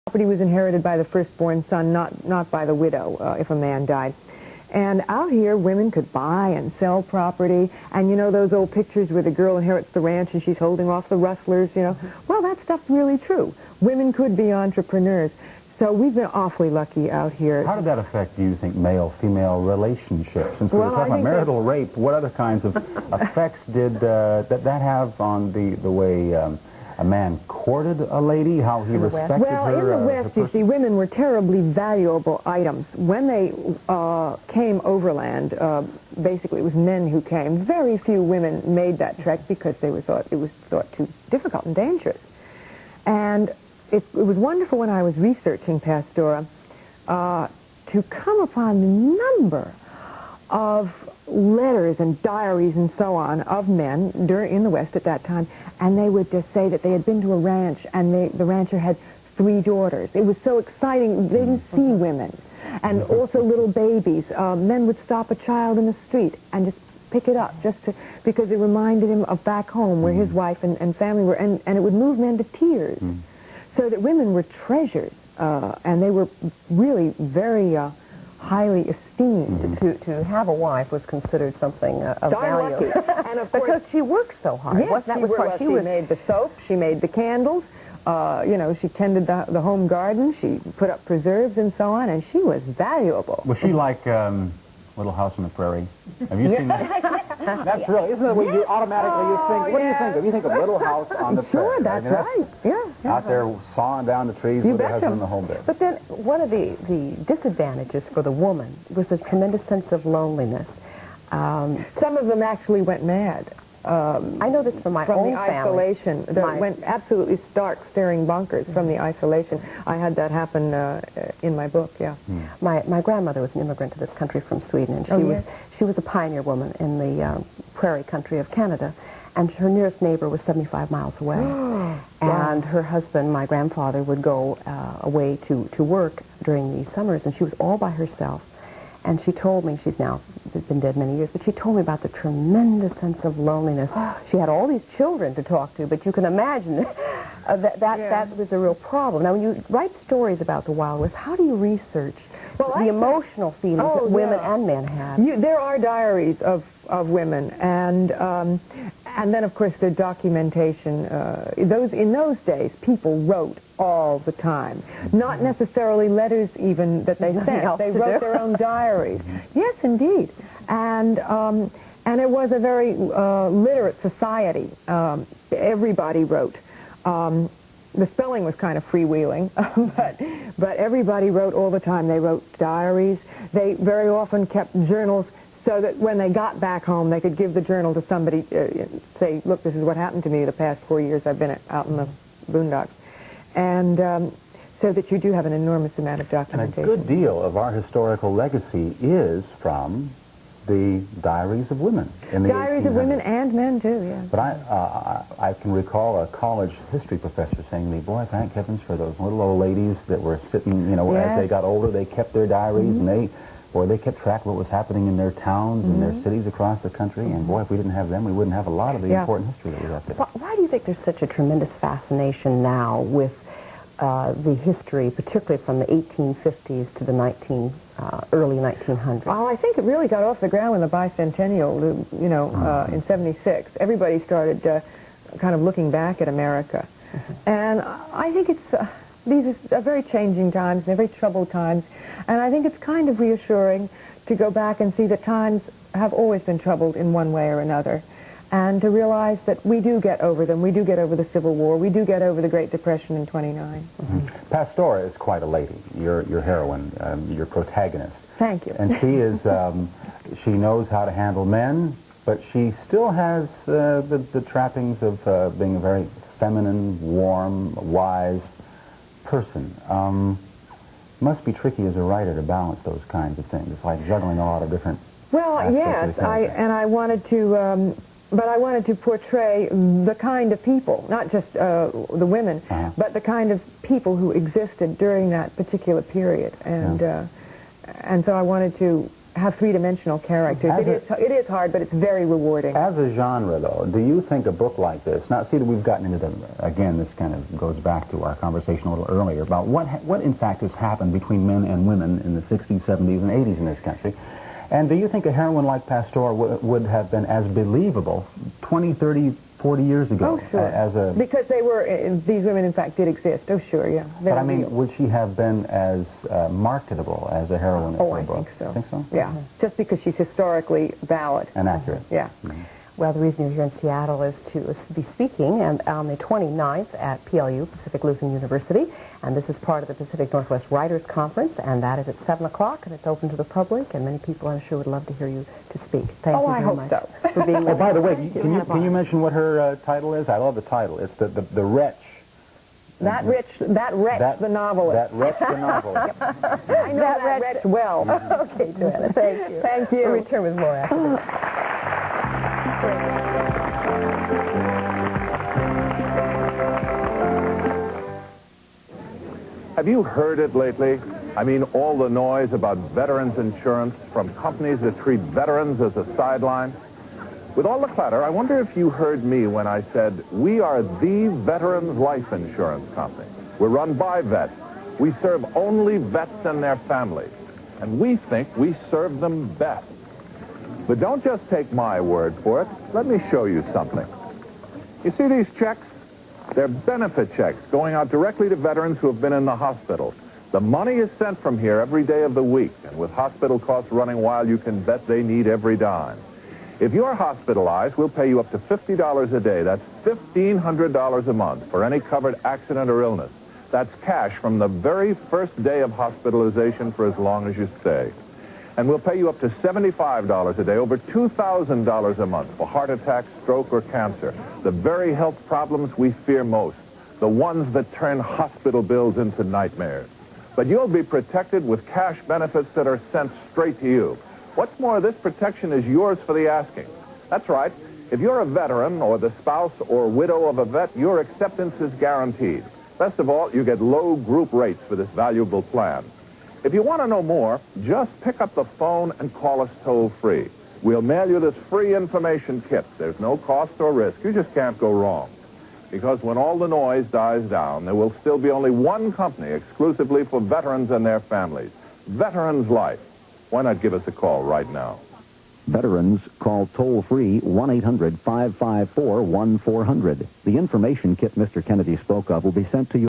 Property was inherited by the firstborn son, not by the widow if a man died. And out here, women could buy and sell property. And you know those old pictures where the girl inherits the ranch and she's holding off the rustlers, you know? Well, that stuff's really true. Women could be entrepreneurs. So we've been awfully lucky out here. How did that affect, do you think, male-female relationships? Since we were talking about marital rape, what other kinds of effects did that have on the way a man courted a lady, how he respected her? Well, in the West, you see, women were terribly valuable items. When they came overland, basically it was men who came. Very few women made that trek because it was thought too difficult and dangerous. And it was wonderful when I was researching Pastora to come upon the number of letters and diaries and so on of men in the West at that time, and they would just say that they had been to a ranch and the rancher had 3 daughters. It was so exciting. They didn't see women. And also little babies. Men would stop a child in the street and just pick it up because it reminded him of back home where his wife and family were, and it would move men to tears. So that women were treasures, and they were really very highly esteemed. To have a wife was considered something of Darn value. lucky. And of course, because she worked so hard. Yes, That was part. She made the soap, she made the candles, you know, she tended the home garden, she put up preserves and so on, and she was valuable. Was she like Little House on the Prairie? Have you seen that? That's really, isn't that what you automatically think? What do you think of? You think of Little House on the Prairie. Sure, that's right. Yeah. Out there sawing down the trees with her husband in the home bed. But then one of the disadvantages for the woman was this tremendous sense of loneliness. Some of them actually went mad. I know this from my own the isolation. Went absolutely stark, staring bonkers from the isolation. I had that happen in my book. Yeah. My grandmother was an immigrant to this country from Sweden, and she was a pioneer woman in the prairie country of Canada, and her nearest neighbor was 75 miles away. And her husband, my grandfather, would go away to work during the summers, and she was all by herself. And she told me, she's now been dead many years, but she told me about the tremendous sense of loneliness. She had all these children to talk to, but you can imagine that was a real problem. Now, when you write stories about the Wild West, how do you research the emotional feelings that women and men had? There are diaries of women, and then, of course, the documentation. In those days, people wrote all the time. Not necessarily letters even that they sent. They wrote their own diaries. Yes, indeed. And it was a very literate society. Everybody wrote. The spelling was kind of freewheeling, but everybody wrote all the time. They wrote diaries. They very often kept journals so that when they got back home, they could give the journal to somebody, say, look, this is what happened to me the past 4 years I've been out in the boondocks. And so that you do have an enormous amount of documentation. And a good deal of our historical legacy is from the diaries of women. In the diaries of women and men, too, yeah. But I can recall a college history professor saying to me, boy, thank heavens for those little old ladies that were sitting, you know, as they got older, they kept their diaries, and they kept track of what was happening in their towns and their cities across the country. And boy, if we didn't have them, we wouldn't have a lot of the important history that we have today. Why do you think there's such a tremendous fascination now with the history, particularly from the 1850s to the early 1900s? Oh, I think it really got off the ground with the bicentennial, you know, in '76. Everybody started kind of looking back at America. And I think these are very changing times, they're very troubled times, and I think it's kind of reassuring to go back and see that times have always been troubled in one way or another, and to realize that we do get over them. We do get over the Civil War. We do get over the Great Depression in '29. Pastora is quite a lady, your heroine, your protagonist. Thank you. And she is, she knows how to handle men, but she still has the trappings of being a very feminine, warm, wise person. Must be tricky as a writer to balance those kinds of things. It's like juggling a lot of different yes, I wanted to, but I wanted to portray the kind of people, not just the women, but the kind of people who existed during that particular period, and so I wanted to have three-dimensional characters. It is hard, but it's very rewarding. As a genre, though, do you think a book like this, now see that we've gotten into the, again, this kind of goes back to our conversation a little earlier about what in fact has happened between men and women in the 60s, 70s, and 80s in this country. And do you think a heroine like Pasteur would have been as believable 20, 30, 40 years ago? Oh, sure. Because they were, these women in fact did exist. Oh, sure, yeah. But I mean, would she have been as marketable as a heroine of her book? I think so. Think so? Yeah, just because she's historically valid. And accurate. Yeah. Well, the reason you're here in Seattle is to be speaking and on the 29th at PLU, Pacific Lutheran University, and this is part of the Pacific Northwest Writers Conference, and that is at 7 o'clock, and it's open to the public, and many people, I'm sure, would love to hear you to speak. Thank you very much for being with us. By the way, can you mention what her title is? I love the title. It's the Wretch. That Wretch, the novelist. That Wretch, the novelist. I know that Wretch well. Okay, Joanna, thank you. Thank you. We'll return with more after this. Have you heard it lately? I mean, all the noise about veterans insurance from companies that treat veterans as a sideline. With all the clatter, I wonder if you heard me when I said, we are the Veterans Life Insurance Company. We're run by vets. We serve only vets and their families. And we think we serve them best. But don't just take my word for it. Let me show you something. You see these checks? They're benefit checks going out directly to veterans who have been in the hospital. The money is sent from here every day of the week, and with hospital costs running wild, you can bet they need every dime. If you're hospitalized, we'll pay you up to $50 a day. That's $1,500 a month for any covered accident or illness. That's cash from the very first day of hospitalization for as long as you stay. And we'll pay you up to $75 a day, over $2,000 a month for heart attack, stroke, or cancer. The very health problems we fear most, the ones that turn hospital bills into nightmares. But you'll be protected with cash benefits that are sent straight to you. What's more, this protection is yours for the asking. That's right. If you're a veteran or the spouse or widow of a vet, your acceptance is guaranteed. Best of all, you get low group rates for this valuable plan. If you want to know more, just pick up the phone and call us toll-free. We'll mail you this free information kit. There's no cost or risk. You just can't go wrong. Because when all the noise dies down, there will still be only one company exclusively for veterans and their families. Veterans Life. Why not give us a call right now? Veterans, call toll-free 1-800-554-1400. The information kit Mr. Kennedy spoke of will be sent to you